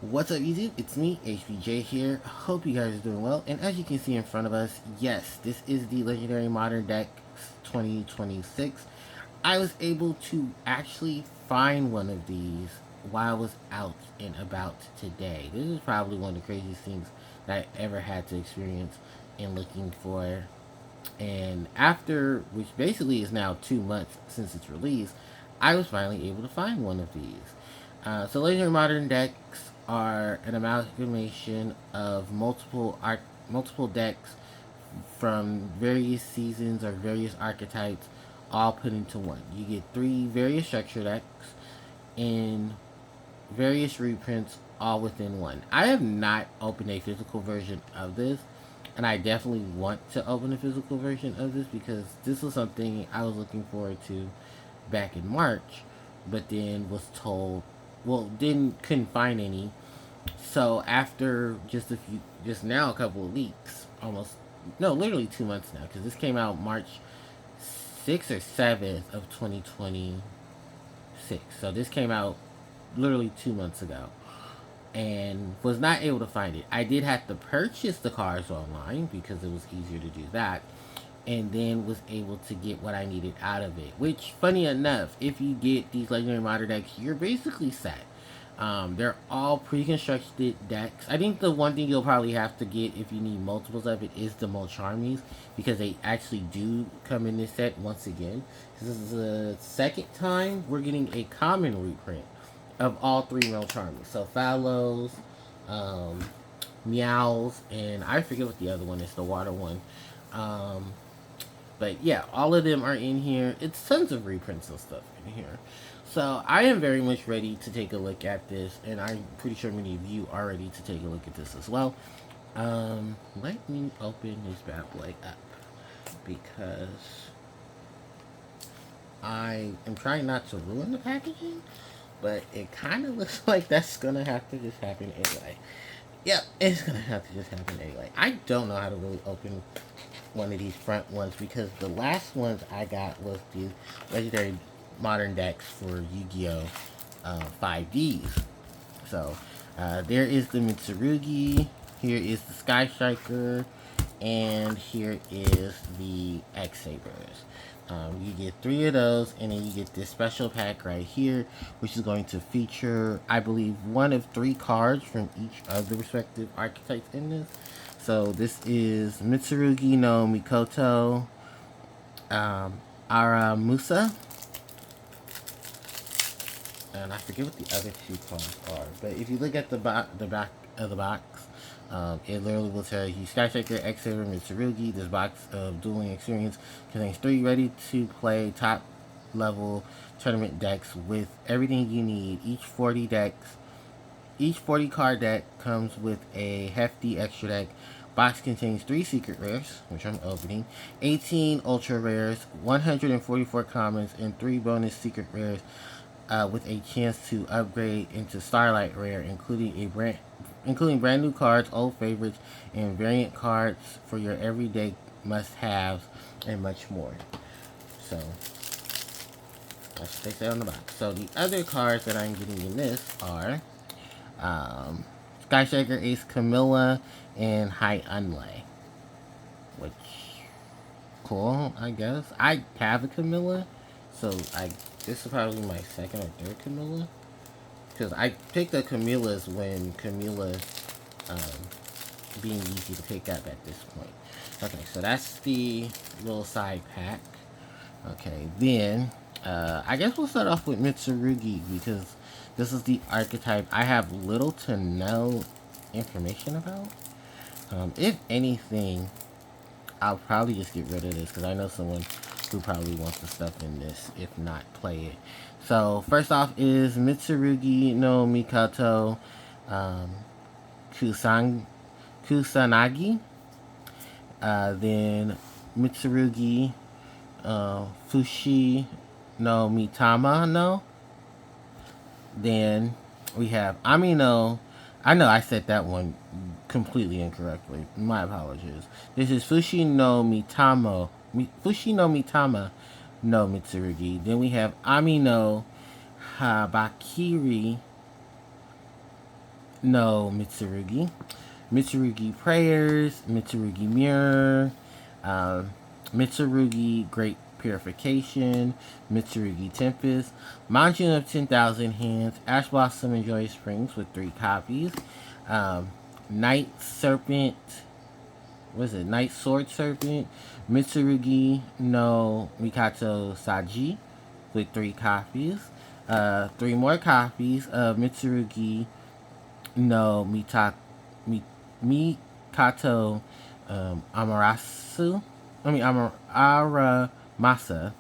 What's up, YouTube? It's me, HBJ here. Hope you guys are doing well. And as you can see in front of us, yes, this is the Legendary Modern Decks 2026. I was able to actually find one of these while I was out and about today. This is probably one of the craziest things that I ever had to experience in looking for. And after, which basically is now 2 months since its release, I was finally able to find one of these. So Legendary Modern decks are an amalgamation of multiple decks from various seasons or various archetypes, all put into one. You get three various structure decks in various reprints, all within one. I have not opened a physical version of this, and I definitely want to open a physical version of this because this was something I was looking forward to back in March, but then was told, well, couldn't find any. So after just now a couple of weeks, almost no, literally 2 months now, because this came out March 6th or 7th of 2026. So this came out literally 2 months ago, and was not able to find it. I did have to purchase the cards online because it was easier to do that, and then was able to get what I needed out of it. Which, funny enough, if you get these Legendary Modern decks, you're basically set. They're all pre-constructed decks. I think the one thing you'll probably have to get if you need multiples of it is the Molcharmies, because they actually do come in this set once again. This is the second time we're getting a common reprint of all three Molcharmies. So Fallows, um, Meows, and I forget what the other one is, the water one. Um, but yeah, all of them are in here. It's tons of reprints and stuff in here. So I am very much ready to take a look at this, and I'm pretty sure many of you are ready to take a look at this as well. Let me open this bad boy up because I am trying not to ruin the packaging, but it kind of looks like that's gonna have to just happen anyway. Yep, it's gonna have to just happen anyway. I don't know how to really open one of these front ones because the last ones I got was the Legendary Modern decks for Yu-Gi-Oh! 5Ds. So there is the Mitsurugi, here is the Sky Striker, and here is the X-Sabers. You get three of those, and then you get this special pack right here, which is going to feature, I believe, one of three cards from each of the respective archetypes in this. So this is Mitsurugi no Mikoto, Aramusa, and I forget what the other two cards are. But if you look at the back of the box, it literally will tell you Sky Striker, X-Saber, Mitsurugi. This box of dueling experience contains 3 ready-to-play top-level tournament decks with everything you need. Each 40 card deck comes with a hefty extra deck. Box contains 3 secret rares, which I'm opening, 18 ultra rares, 144 commons, and 3 bonus secret rares, with a chance to upgrade into Starlight Rare, including brand new cards, old favorites, and variant cards for your everyday must-haves, and much more. So that's what they say on the box. So the other cards that I'm getting in this are Sky Shaker, Ace Camilla, and High Unlay. Which, cool, I guess. I have a Camilla, so this is probably my second or third Camilla. Because I picked the Camillas when Camilla um, being easy to pick up at this point. Okay, so that's the little side pack. Okay, then I guess we'll start off with Mitsurugi because this is the archetype I have little to no information about. If anything, I'll probably just get rid of this because I know someone who probably wants the stuff in this, if not play it. So first off is Mitsurugi no Mikoto, um, Kusanagi. Then Mitsurugi Fushi no Mitama no. Then we have Amino. I know I said that one completely incorrectly. My apologies. This is Fushi no Mitama no Mitsurugi. Then we have Amino Habakiri no Mitsurugi. Mitsurugi Prayers, Mitsurugi Mirror, um, Mitsurugi Great Purification, Mitsurugi Tempest, Mountain of 10,000 Hands, Ash Blossom and Joy Springs with 3 copies, um, Night Serpent, what is it? Night Sword Serpent, Mitsurugi no Mikato Saji with 3 copies, 3 more copies of Mitsurugi no Mikato Amarasu. Aramasa.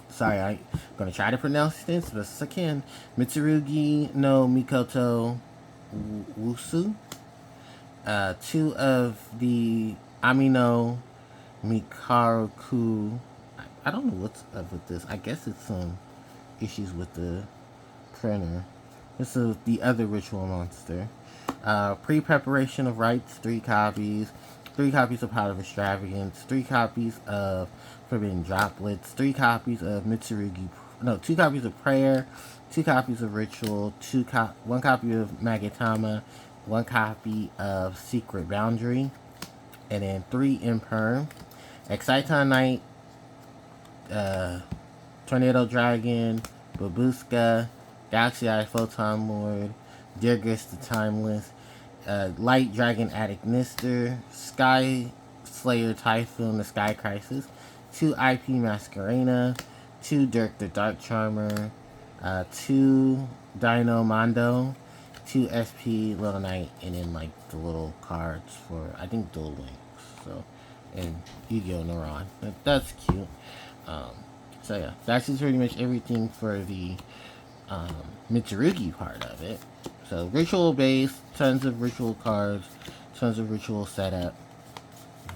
Sorry, I'm gonna try to pronounce this as best as I can. Mitsurugi no Mikoto Wusu. 2 of the Amino Mikaroku. I don't know what's up with this. I guess it's some issues with the printer. This is the other ritual monster. Pre-preparation of rites, 3 copies. 3 copies of Pot of Extravagance. 3 copies of Forbidden Droplets. 3 copies of Mitsurugi. No, 2 copies of Prayer. 2 copies of Ritual. 1 copy of Magatama. 1 copy of Secret Boundary. And then 3 Imperm. Exciton Knight. Tornado Dragon. Babuska. Galaxy Eye Photon Lord, Dirgus the Timeless, Light Dragon Addict Nister, Sky Slayer Typhoon the Sky Crisis, 2 IP Masquerena, 2 Dirk the Dark Charmer, 2 Dino Mondo, 2 SP Little Knight, and then like the little cards for I think Duel Links. So and Yu-Gi-Oh! Neuron. That's cute. So yeah, that's just pretty much everything for the Mitsurugi part of it. So ritual base, tons of ritual cards, tons of ritual setup.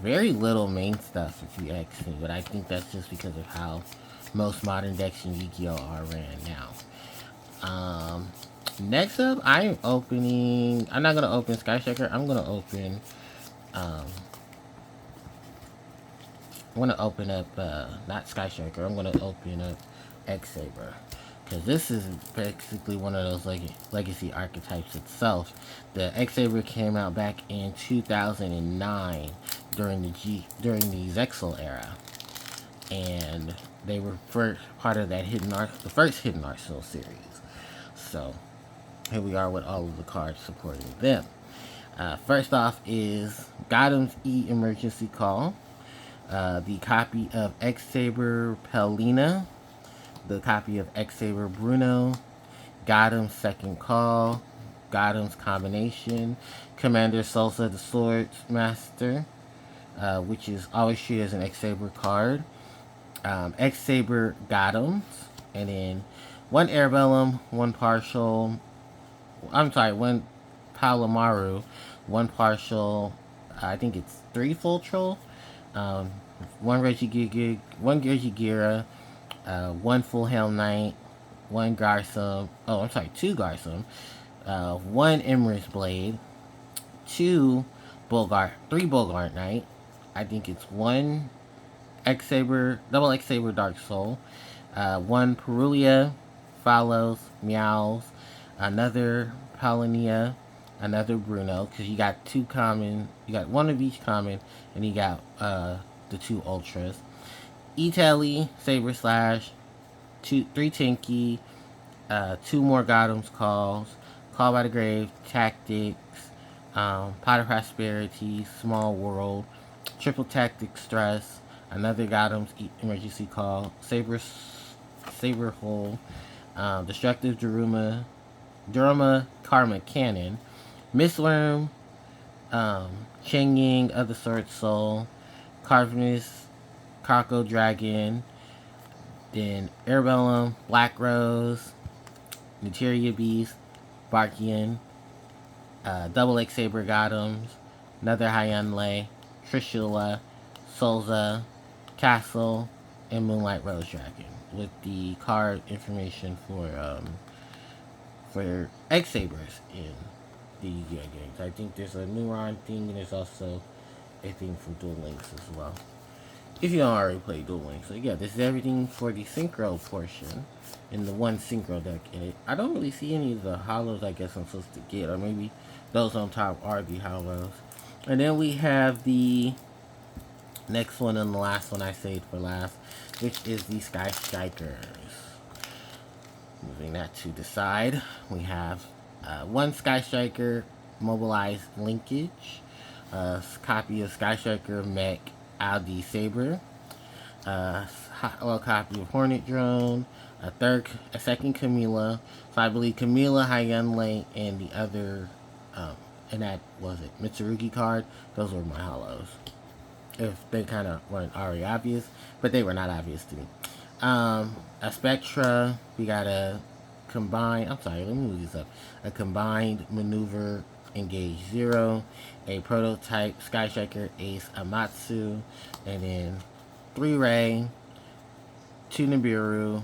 Very little main stuff if you ask me, but I think that's just because of how most modern decks in Yu-Gi-Oh! Are ran now. Next up, I'm not gonna open Sky Striker, I'm gonna open up not Sky Striker, I'm gonna open up X-Saber. Because this is basically one of those legacy archetypes itself. The X-Saber came out back in 2009 during the Zexal era. And they were part of that the first Hidden Arsenal series. So, here we are with all of the cards supporting them. First off is Gotham's E Emergency Call. The copy of X-Saber Pelina. The copy of X-Saber Bruno, Gotham's Second Call, Gotham's Combination, Commander Salsa the Sword Master, which is always treated as an X-Saber card, X-Saber Gotham's, and then 1 Airbellum, 1 partial, 1 Palomaru, 1 partial, I think it's 3 Full Troll, 1 Regigira, 1 Full Hail Knight, 1 Garsum, 2 Garsum, 1 Emerus Blade, 3 Bogart Knight, I think it's 1 X-Saber, double X-Saber Dark Soul, 1 Perulia, Follows, Meows, another Palonia, another Bruno, because you got 2 common, you got 1 of each common, and you got the 2 Ultras. E-Telly, Saber Slash, 3 Tinky, 2 more Gotham's Calls, Call by the Grave, Tactics, Pot of Prosperity, Small World, Triple Tactic Stress, another Gotham's Emergency Call, Saber Hole, Destructive Durama Karma Cannon, Mistworm, Cheng Ying of the Sword Soul, Carvinus, Kako Dragon, then Airbellum, Black Rose, Materia Beast, Barkian, double X-Saber Gotham's, another Hyanle, Trishula, Solza, Castle, and Moonlight Rose Dragon, with the card information for X-Sabers in the Yu-Gi-Oh! Games. I think there's a Neuron thing, and there's also a thing from Duel Links as well. if you don't already play Duel Links. So yeah, this is everything for the synchro portion in the one synchro deck. And I don't really see any of the hollows I guess I'm supposed to get, or maybe those on top are the hollows. And then we have the next one and the last one I saved for last, which is the Sky Strikers. Moving that to the side, we have one Sky Striker mobilized linkage, a copy of Sky Striker mech X-Saber, a copy of Hornet Drone, a second Camilla. So I believe Camilla, Hyunlei, and the other, and that was it, Mitsurugi card. Those were my hollows. If they kind of weren't already obvious, but they were not obvious to me. A Spectra, we got a combined, I'm sorry, let me move this up. A combined maneuver engage 0, a prototype Sky Striker Ace Amatsu, and then 3 Ray, 2 Nibiru,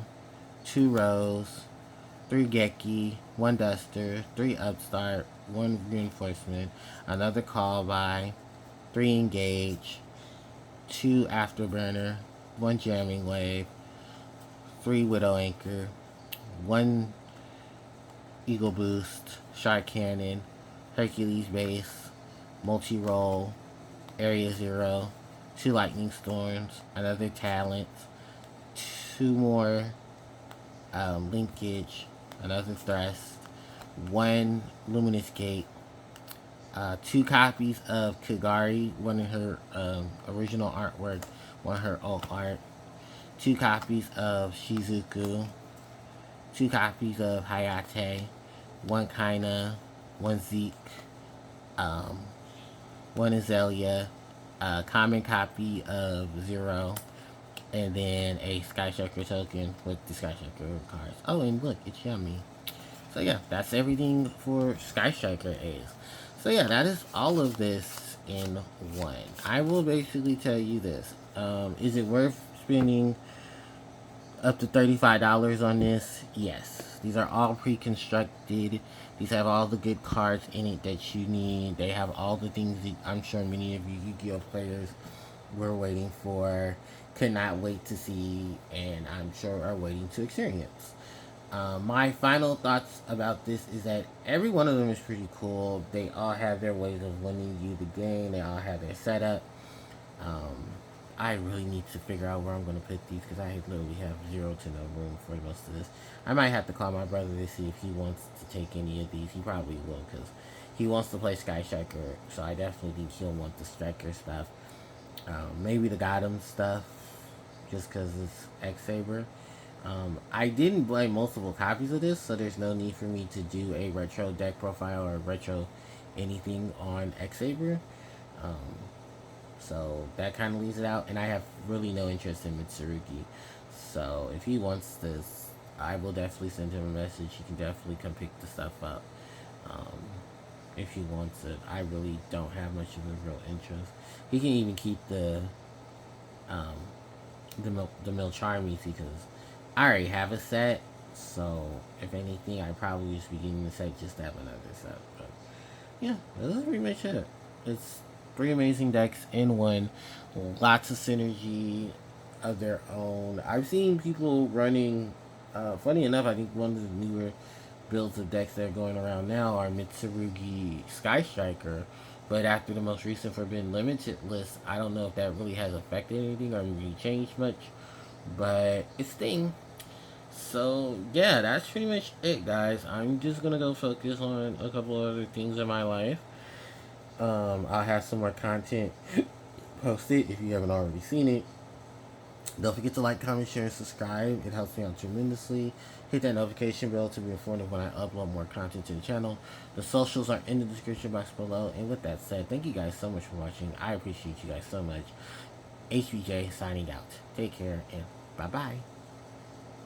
2 Rose, 3 Geki, 1 Duster, 3 Upstart, 1 Reinforcement, another Call By, 3 Engage, 2 Afterburner, 1 Jamming Wave, 3 Widow Anchor, 1 Eagle Boost, Shark Cannon, Hercules Base, Multi-Roll, Area 0, 2 Lightning Storms, another Talent, 2 more Linkage, another Thrust, 1 Luminous Gate, 2 copies of Kagari, one in her original artwork, one her alt art, 2 copies of Shizuku, 2 copies of Hayate, 1 Kaina, 1 Zeke, 1 Azalea, a common copy of 0, and then a Sky Striker token with the Sky Striker cards. Oh, and look, it's yummy. So yeah, that's everything for Sky Striker Ace. So yeah, that is all of this in one. I will basically tell you this. Is it worth spending up to $35 on this? Yes. These are all pre-constructed. These have all the good cards in it that you need. They have all the things that I'm sure many of you Yu-Gi-Oh players were waiting for, could not wait to see, and I'm sure are waiting to experience. My final thoughts about this is that every one of them is pretty cool. They all have their ways of winning you the game. They all have their setup. I really need to figure out where I'm going to put these because I literally have 0 to no room for most of this. I might have to call my brother to see if he wants to take any of these. He probably will because he wants to play Sky Striker, so I definitely think he'll want the Striker stuff. Maybe the Gotham stuff, just because it's X-Saber. I didn't buy multiple copies of this, so there's no need for me to do a retro deck profile or retro anything on X-Saber. So that kind of leaves it out, and I have really no interest in Mitsurugi. So if he wants this, I will definitely send him a message. He can definitely come pick the stuff up. If he wants it, I really don't have much of a real interest. He can even keep the Milcharmies because I already have a set. So if anything, I probably just be getting the set just to have another set. But yeah, that's pretty much it. It's 3 amazing decks in one. Lots of synergy of their own. I've seen people running. Funny enough, I think one of the newer builds of decks that are going around now are Mitsurugi Sky Striker. But after the most recent Forbidden Limited list, I don't know if that really has affected anything or really changed much. But it's thing. So yeah, that's pretty much it, guys. I'm just gonna go focus on a couple other things in my life. I'll have some more content posted if you haven't already seen it. Don't forget to like, comment, share, and subscribe. It helps me out tremendously. Hit that notification bell to be informed of when I upload more content to the channel. The socials are in the description box below. And with that said, thank you guys so much for watching. I appreciate you guys so much. HBJ signing out. Take care and bye-bye.